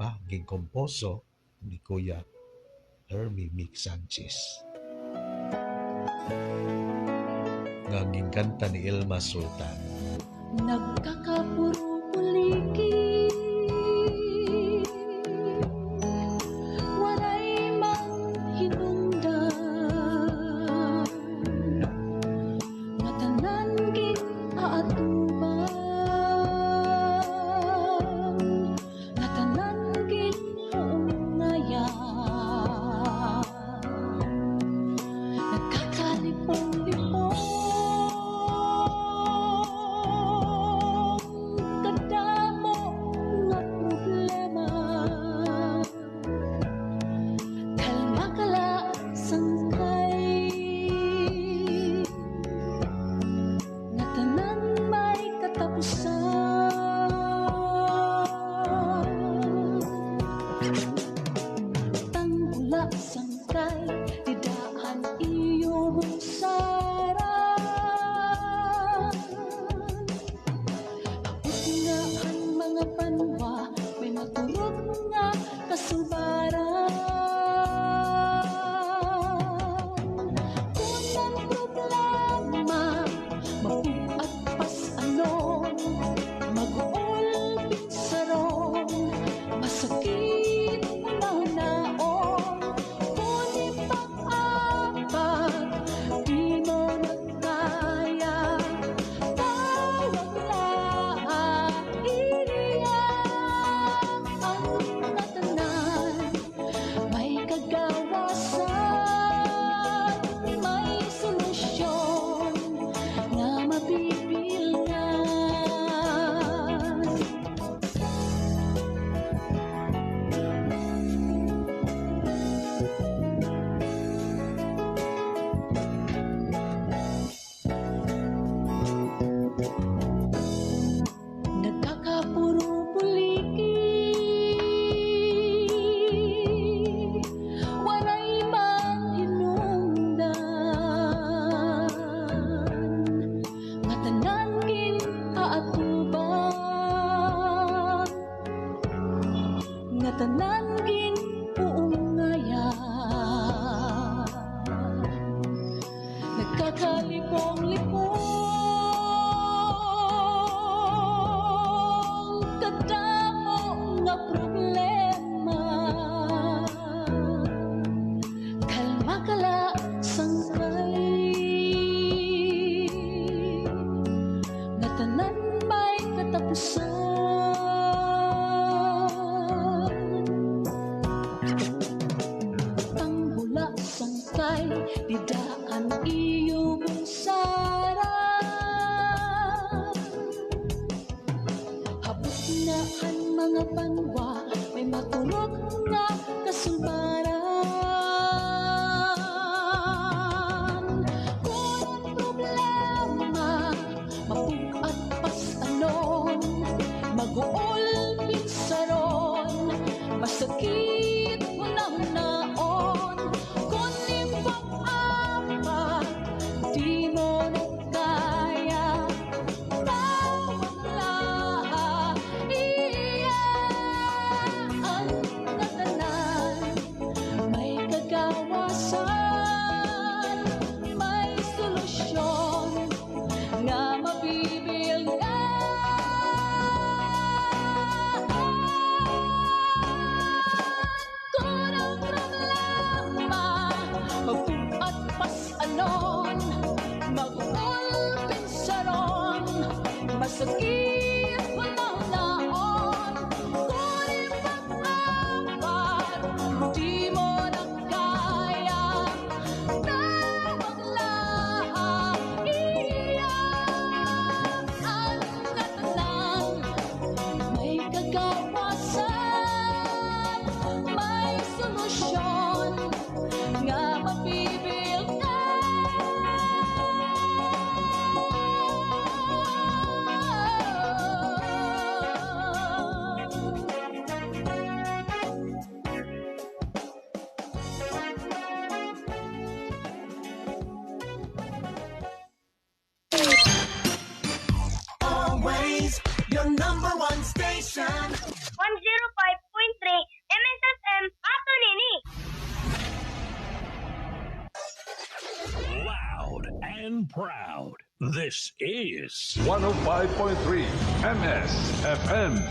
tema gingkomposo ni Kuya Hermie Mick Sanchez. Nga gingkanta ni Ilma Sultan. Nagkakapuro-puliki, waray mang hinungdan, nga tanan gid aatuban, nga tanan gid uungayan. Nagkakalipong-lipong kadamo nga problema, kalma kala sangkay, nga tanan may katapusan. Tanggula sangkay, didaan iyong saran. Abot nga ang mga panwa, may maturog nga kasubaran. Kung ang problema, mabuat pas anon, mag-uol pinsaron, masakit naon-naon. Kung ipang-apat, di mo na kaya, tawag lang iyan. Ang natanan, may kagawasan, may solusyon nga mabibilgan. Nagkakapuro-puliki, waray mang hinungdan, nga tanan gid aatuban, nga tanan gid uungayan. Nagkakalipong-lipong kadamo nga problema, kalma kala sangkay, nga tanan may katapusan. Tanggula sangkay, didaan iyong saran. Habot na ang mga panwa, may maturog nga kasubaran. Kung ang problema, mabuat pas anon, mag-uol pinsaron, masakit naon-naon. Kung ipang-apat, di mo na kaya, tawag lang iyan. Ang natanan, may kagawasan, may solusyon nga mabibilgan. and proud. This is 105.3 MSFM.